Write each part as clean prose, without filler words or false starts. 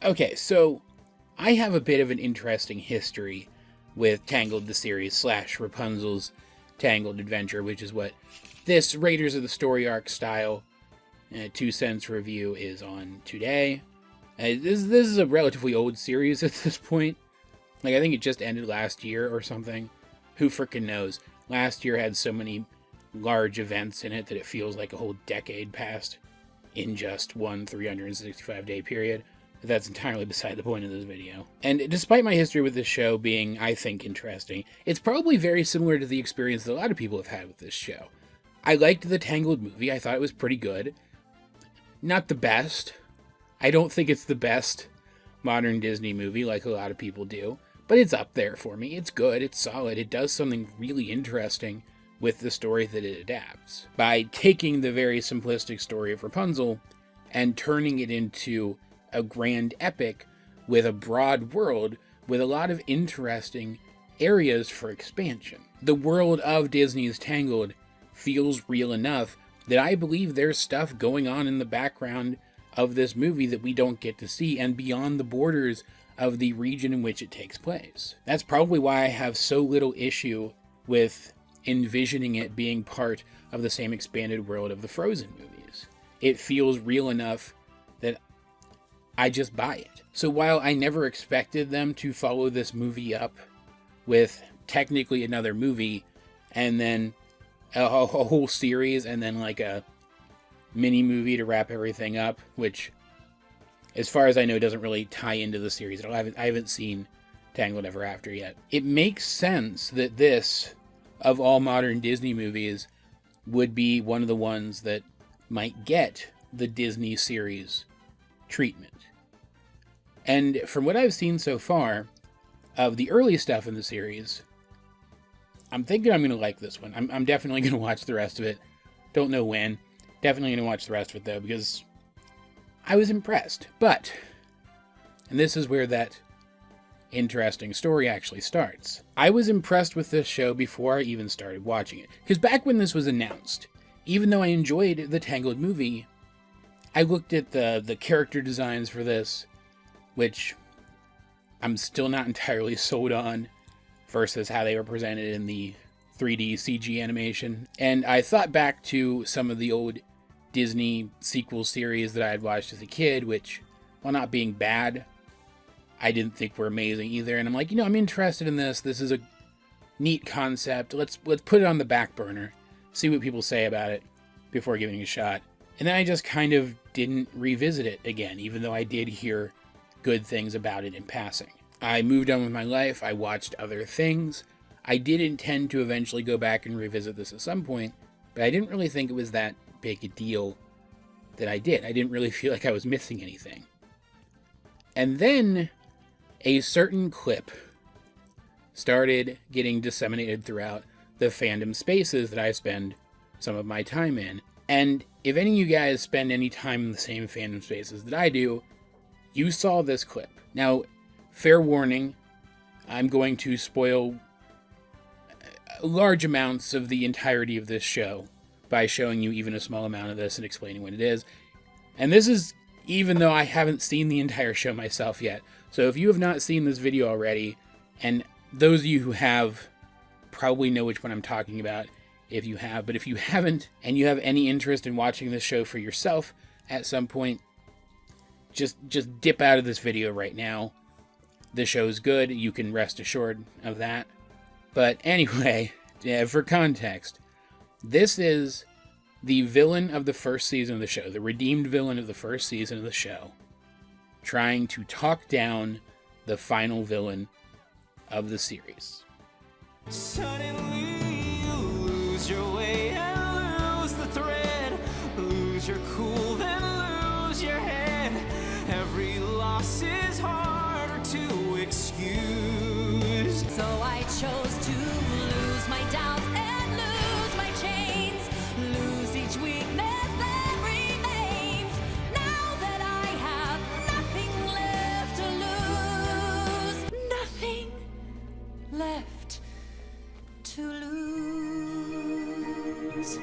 Okay, so I have a bit of an interesting history with Tangled the series / Rapunzel's Tangled Adventure, which is what this Raiders of the Story Arc style 2 cents review is on today. This is a relatively old series at this point. Like, I think it just ended last year or something. Who frickin' knows? Last year had so many large events in it that it feels like a whole decade passed in just one 365-day period. But that's entirely beside the point of this video. And despite my history with this show being, I think, interesting, it's probably very similar to the experience that a lot of people have had with this show. I liked the Tangled movie. I thought it was pretty good. Not the best. I don't think it's the best modern Disney movie like a lot of people do. But it's up there for me. It's good. It's solid. It does something really interesting with the story that it adapts. By taking the very simplistic story of Rapunzel and turning it into a grand epic with a broad world with a lot of interesting areas for expansion. The world of Disney's Tangled feels real enough that I believe there's stuff going on in the background of this movie that we don't get to see and beyond the borders of the region in which it takes place. That's probably why I have so little issue with envisioning it being part of the same expanded world of the Frozen movies. It feels real enough that I just buy it. So while I never expected them to follow this movie up with technically another movie and then a whole series and then like a mini movie to wrap everything up, which as far as I know doesn't really tie into the series at all. I haven't seen Tangled Ever After yet. It makes sense that this, of all modern Disney movies, would be one of the ones that might get the Disney series treatment. And from what I've seen so far of the early stuff in the series, I'm thinking I'm going to like this one. I'm definitely going to watch the rest of it. Don't know when. Definitely going to watch the rest of it, though, because I was impressed. But, and this is where that interesting story actually starts. I was impressed with this show before I even started watching it. Because back when this was announced, even though I enjoyed the Tangled movie, I looked at the character designs for this, which I'm still not entirely sold on, versus how they were presented in the 3D CG animation. And I thought back to some of the old Disney sequel series that I had watched as a kid, which, while not being bad, I didn't think were amazing either. And I'm like, I'm interested in this. This is a neat concept. Let's put it on the back burner, see what people say about it before giving it a shot. And then I just kind of didn't revisit it again, even though I did hear good things about it in passing. I moved on with my life. I watched other things. I did intend to eventually go back and revisit this at some point, but I didn't really think it was that big a deal that I did. I didn't really feel like I was missing anything. And then a certain clip started getting disseminated throughout the fandom spaces that I spend some of my time in. And if any of you guys spend any time in the same fandom spaces that I do, you saw this clip. Now, fair warning, I'm going to spoil large amounts of the entirety of this show by showing you even a small amount of this and explaining what it is. And this is even though I haven't seen the entire show myself yet. So if you have not seen this video already, and those of you who have probably know which one I'm talking about if you have, but if you haven't and you have any interest in watching this show for yourself at some point, just dip out of this video right now. The show's good, you can rest assured of that. But anyway, for context, this is the villain of the first season of the show, the redeemed villain of the first season of the show, trying to talk down the final villain of the series. Suddenly you lose your way and lose the thread, lose your cool, then lose your head. Every loss is harder to excuse. So I chose to lose my doubts and lose my chains, lose each weakness that remains. Now that I have nothing left to lose, nothing left to lose.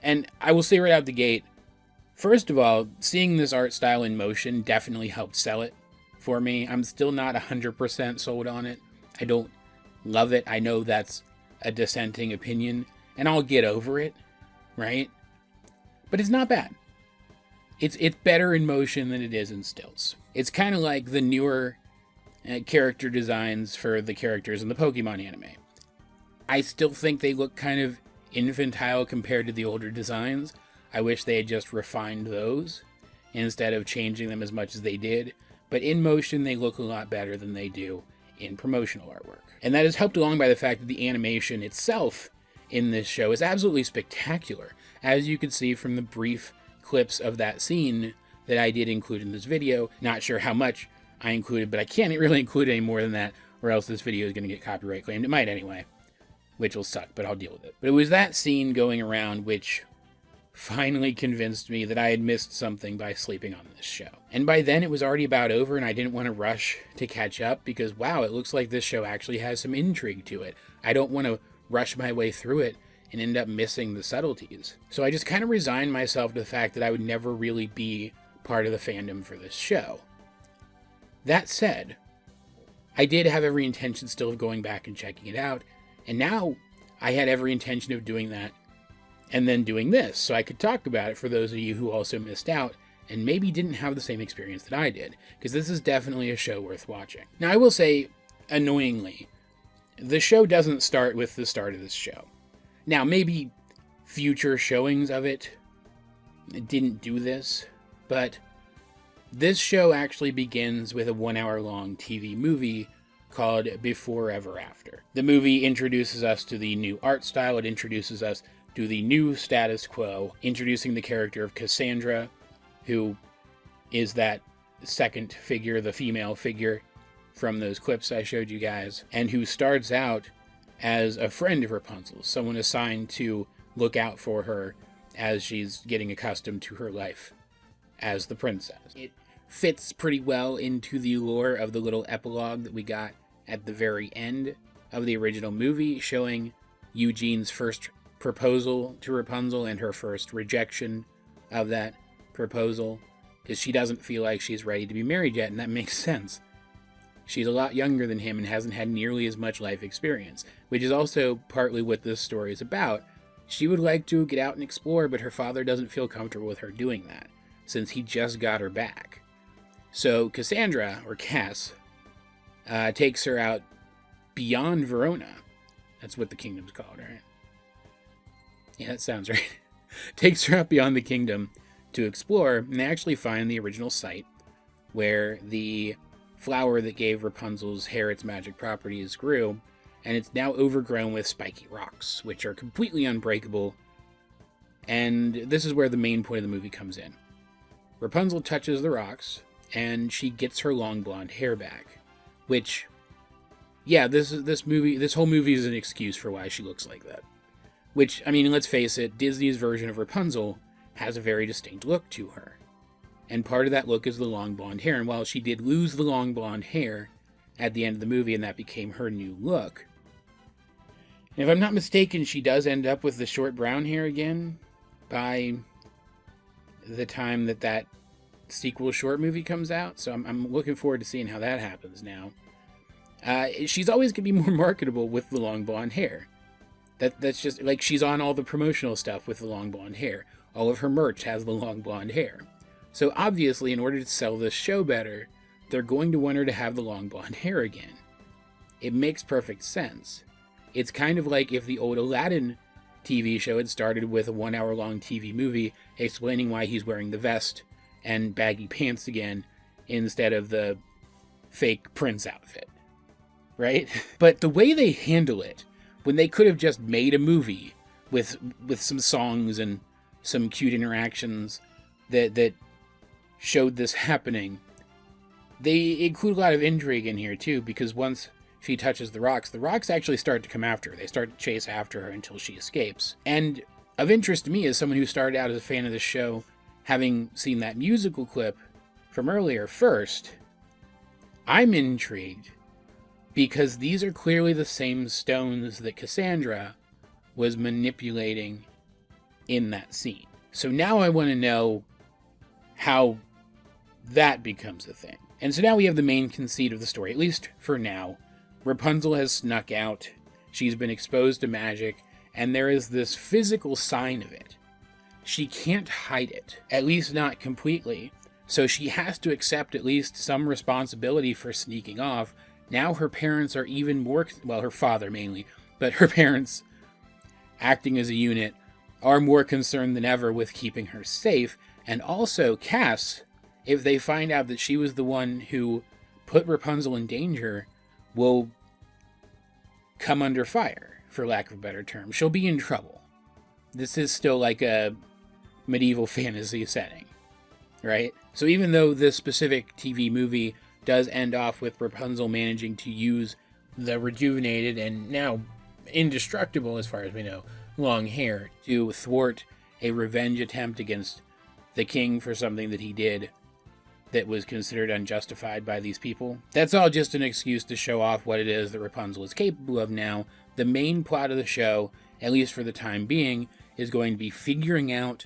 And I will say right out the gate, First of all, seeing this art style in motion definitely helped sell it for me. I'm still not 100% sold on it. I don't love it. I know that's a dissenting opinion, and I'll get over it, right? But it's not bad. It's better in motion than it is in stills. It's kind of like the newer character designs for the characters in the Pokemon anime. I still think they look kind of infantile compared to the older designs. I wish they had just refined those instead of changing them as much as they did. But in motion, they look a lot better than they do in promotional artwork. And that is helped along by the fact that the animation itself in this show is absolutely spectacular. As you can see from the brief clips of that scene that I did include in this video. Not sure how much I included, but I can't really include any more than that, or else this video is going to get copyright claimed. It might anyway, which will suck, but I'll deal with it. But it was that scene going around which finally convinced me that I had missed something by sleeping on this show. And by then it was already about over, and I didn't want to rush to catch up because, wow, it looks like this show actually has some intrigue to it. I don't want to rush my way through it and end up missing the subtleties. So I just kind of resigned myself to the fact that I would never really be part of the fandom for this show. That said, I did have every intention still of going back and checking it out, and now I had every intention of doing that and then doing this, so I could talk about it for those of you who also missed out and maybe didn't have the same experience that I did, because this is definitely a show worth watching. Now, I will say, annoyingly, the show doesn't start with the start of this show. Now, maybe future showings of it didn't do this, but this show actually begins with a 1 hour long TV movie called Before Ever After. The movie introduces us to the new art style, it introduces us to the new status quo, introducing the character of Cassandra, who is that second figure, the female figure from those clips I showed you guys, and who starts out as a friend of Rapunzel's, someone assigned to look out for her as she's getting accustomed to her life as the princess. It fits pretty well into the lore of the little epilogue that we got at the very end of the original movie, showing Eugene's first proposal to Rapunzel and her first rejection of that proposal, because she doesn't feel like she's ready to be married yet, and that makes sense. She's a lot younger than him and hasn't had nearly as much life experience, which is also partly what this story is about. She would like to get out and explore, but her father doesn't feel comfortable with her doing that, since he just got her back. So Cassandra, or Cass, takes her out beyond Verona. That's what the kingdom's called, right? Yeah, that sounds right. Takes her out beyond the kingdom to explore, and they actually find the original site where the flower that gave Rapunzel's hair its magic properties grew, and it's now overgrown with spiky rocks, which are completely unbreakable, and this is where the main point of the movie comes in. Rapunzel touches the rocks, and she gets her long blonde hair back, which, yeah, this whole movie is an excuse for why she looks like that. Which, I mean, let's face it, Disney's version of Rapunzel has a very distinct look to her. And part of that look is the long blonde hair. And while she did lose the long blonde hair at the end of the movie and that became her new look, and if I'm not mistaken, she does end up with the short brown hair again by the time that sequel short movie comes out. So I'm looking forward to seeing how that happens now. She's always going to be more marketable with the long blonde hair. That's just, like, she's on all the promotional stuff with the long blonde hair. All of her merch has the long blonde hair. So obviously, in order to sell this show better, they're going to want her to have the long blonde hair again. It makes perfect sense. It's kind of like if the old Aladdin TV show had started with a 1 hour long TV movie explaining why he's wearing the vest and baggy pants again instead of the fake prince outfit. Right? But the way they handle it, when they could have just made a movie with some songs and some cute interactions that showed this happening, they include a lot of intrigue in here too, because once she touches the rocks actually start to come after her. They start to chase after her until she escapes. And of interest to me, as someone who started out as a fan of this show, having seen that musical clip from earlier first, I'm intrigued, because these are clearly the same stones that Cassandra was manipulating in that scene. So now I want to know how that becomes a thing. And so now we have the main conceit of the story, at least for now. Rapunzel has snuck out, she's been exposed to magic, and there is this physical sign of it. She can't hide it, at least not completely, so she has to accept at least some responsibility for sneaking off. Now her parents are even more, well, her father mainly, but her parents, acting as a unit, are more concerned than ever with keeping her safe, and also Cass, if they find out that she was the one who put Rapunzel in danger, will come under fire, for lack of a better term. She'll be in trouble. This is still like a medieval fantasy setting, right? So even though this specific TV movie does end off with Rapunzel managing to use the rejuvenated and now indestructible, as far as we know, long hair to thwart a revenge attempt against the king for something that he did that was considered unjustified by these people. That's all just an excuse to show off what it is that Rapunzel is capable of now. The main plot of the show, at least for the time being, is going to be figuring out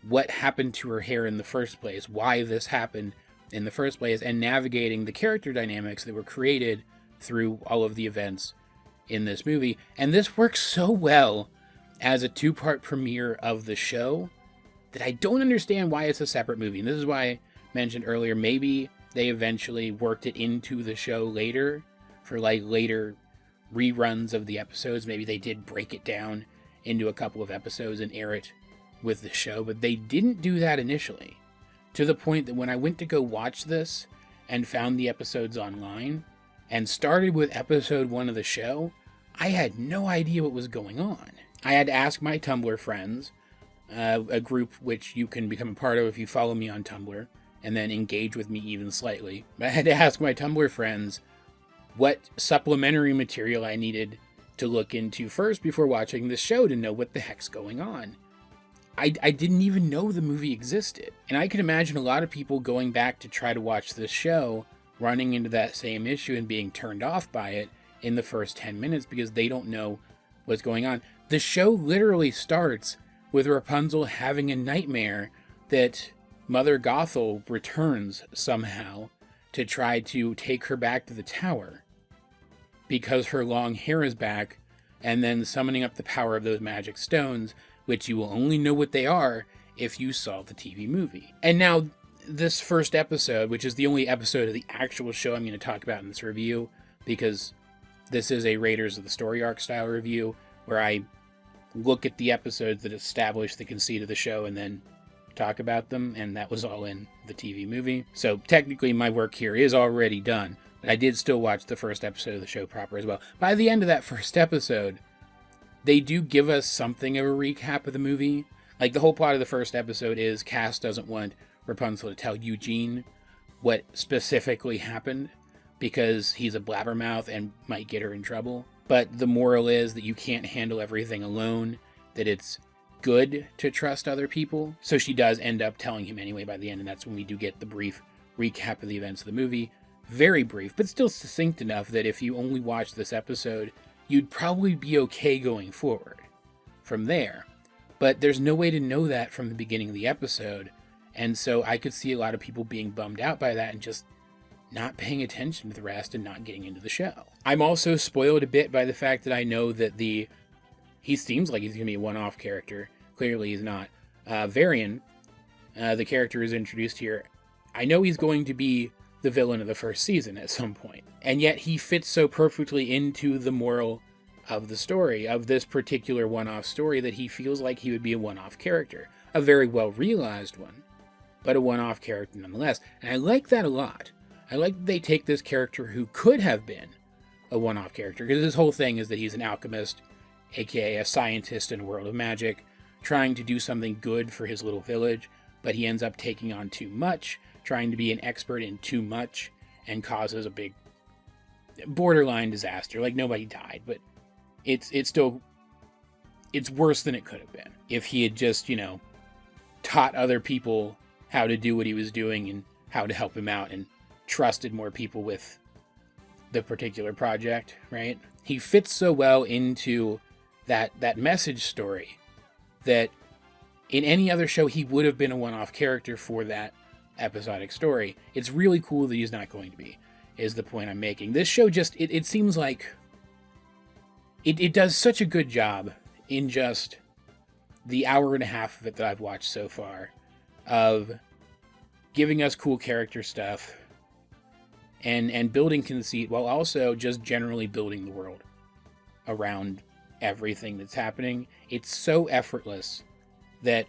what happened to her hair in the first place, why this happened in the first place, and navigating the character dynamics that were created through all of the events in this movie. And this works so well as a two-part premiere of the show that I don't understand why it's a separate movie. And this is why I mentioned earlier, maybe they eventually worked it into the show later for like later reruns of the episodes. Maybe they did break it down into a couple of episodes and air it with the show, but they didn't do that initially, to the point that when I went to go watch this and found the episodes online and started with episode 1 of the show, I had no idea what was going on. I had to ask my Tumblr friends, a group which you can become a part of if you follow me on Tumblr and then engage with me even slightly. I had to ask my Tumblr friends what supplementary material I needed to look into first before watching the show to know what the heck's going on. I didn't even know the movie existed. And I can imagine a lot of people going back to try to watch this show, running into that same issue and being turned off by it in the first 10 minutes because they don't know what's going on. The show literally starts with Rapunzel having a nightmare that Mother Gothel returns somehow to try to take her back to the tower because her long hair is back, and then summoning up the power of those magic stones, which you will only know what they are if you saw the TV movie. And now, this first episode, which is the only episode of the actual show I'm going to talk about in this review, because this is a Raiders of the Story Arc style review, where I look at the episodes that establish the conceit of the show and then talk about them, and that was all in the TV movie. So technically my work here is already done, but I did still watch the first episode of the show proper as well. By the end of that first episode, they do give us something of a recap of the movie. Like, the whole plot of the first episode is Cass doesn't want Rapunzel to tell Eugene what specifically happened because he's a blabbermouth and might get her in trouble. But the moral is that you can't handle everything alone, that it's good to trust other people. So she does end up telling him anyway by the end, and that's when we do get the brief recap of the events of the movie. Very brief, but still succinct enough that if you only watch this episode, you'd probably be okay going forward from there. But there's no way to know that from the beginning of the episode, and so I could see a lot of people being bummed out by that and just not paying attention to the rest and not getting into the show. I'm also spoiled a bit by the fact that I know that he seems like he's going to be a one-off character. Clearly he's not. Varian, the character is introduced here. I know he's going to be the villain of the first season at some point. And yet he fits so perfectly into the moral of the story, of this particular one-off story, that he feels like he would be a one-off character. A very well-realized one, but a one-off character nonetheless. And I like that a lot. I like that they take this character who could have been a one-off character, because his whole thing is that he's an alchemist, aka a scientist in a world of magic, trying to do something good for his little village, but he ends up taking on too much, trying to be an expert in too much, and causes a big borderline disaster. Like, nobody died, but it's worse than it could have been if he had just, taught other people how to do what he was doing and how to help him out and trusted more people with the particular project, right? He fits so well into that message story that In any other show, he would have been a one-off character for that episodic story. It's really cool that he's not going to be, is the point I'm making. This show just, it seems like it does such a good job in just the hour and a half of it that I've watched so far of giving us cool character stuff and building conceit while also just generally building the world around everything that's happening. It's so effortless that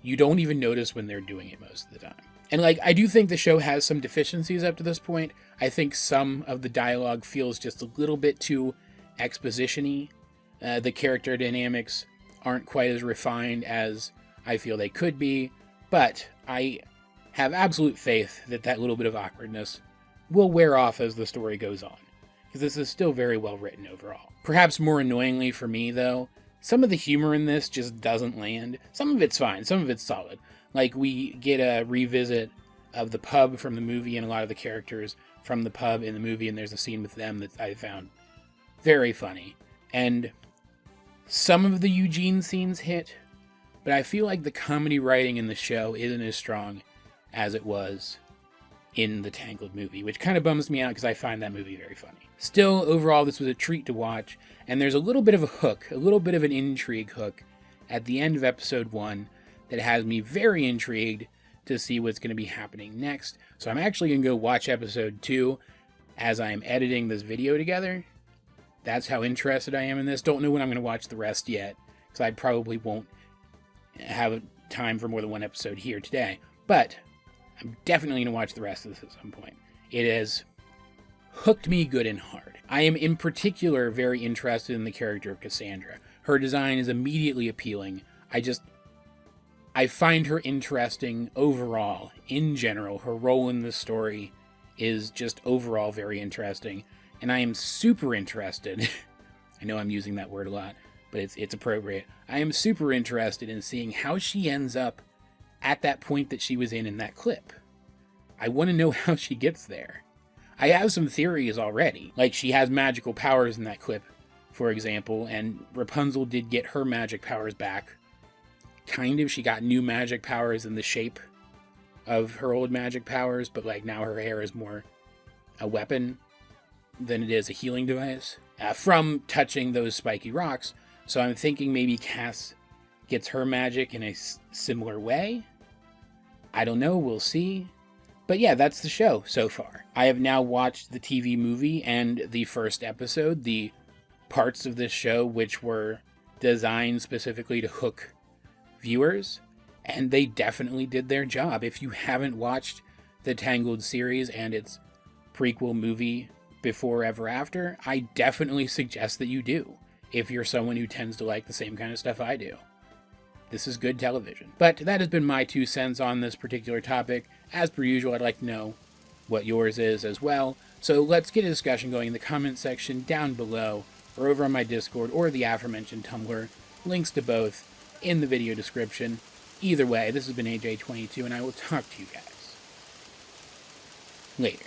you don't even notice when they're doing it most of the time. And like, I do think the show has some deficiencies up to this point. I think some of the dialogue feels just a little bit too exposition-y. The character dynamics aren't quite as refined as I feel they could be, but I have absolute faith that that little bit of awkwardness will wear off as the story goes on, because this is still very well written overall. Perhaps more annoyingly for me, though, some of the humor in this just doesn't land. Some of it's fine, some of it's solid. Like, we get a revisit of the pub from the movie and a lot of the characters from the pub in the movie, and there's a scene with them that I found very funny. And some of the Eugene scenes hit, but I feel like the comedy writing in the show isn't as strong as it was in the Tangled movie, which kind of bums me out because I find that movie very funny. Still, overall, this was a treat to watch, and there's a little bit of a hook, a little bit of an intrigue hook at the end of episode 1 that has me very intrigued to see what's going to be happening next. So I'm actually going to go watch episode 2 as I'm editing this video together. That's how interested I am in this. Don't know when I'm going to watch the rest yet, because I probably won't have time for more than one episode here today. But I'm definitely going to watch the rest of this at some point. It has hooked me good and hard. I am in particular very interested in the character of Cassandra. Her design is immediately appealing. I find her interesting overall. In general, her role in this story is just overall very interesting. And I am super interested, I know I'm using that word a lot, but it's appropriate. I am super interested in seeing how she ends up at that point that she was in that clip. I want to know how she gets there. I have some theories already. Like, she has magical powers in that clip, for example, and Rapunzel did get her magic powers back. Kind of, she got new magic powers in the shape of her old magic powers, but like now her hair is more a weapon than it is a healing device from touching those spiky rocks. So I'm thinking maybe Cass gets her magic in a similar way. I don't know, we'll see. But yeah, that's the show so far. I have now watched the TV movie and the first episode, the parts of this show which were designed specifically to hook viewers, and they definitely did their job. If you haven't watched the Tangled series and its prequel movie Before Ever After, I definitely suggest that you do, if you're someone who tends to like the same kind of stuff I do. This is good television. But that has been my 2 cents on this particular topic. As per usual, I'd like to know what yours is as well. So let's get a discussion going in the comment section down below, or over on my Discord, or the aforementioned Tumblr. Links to both in the video description. Either way, this has been AJ22, and I will talk to you guys later.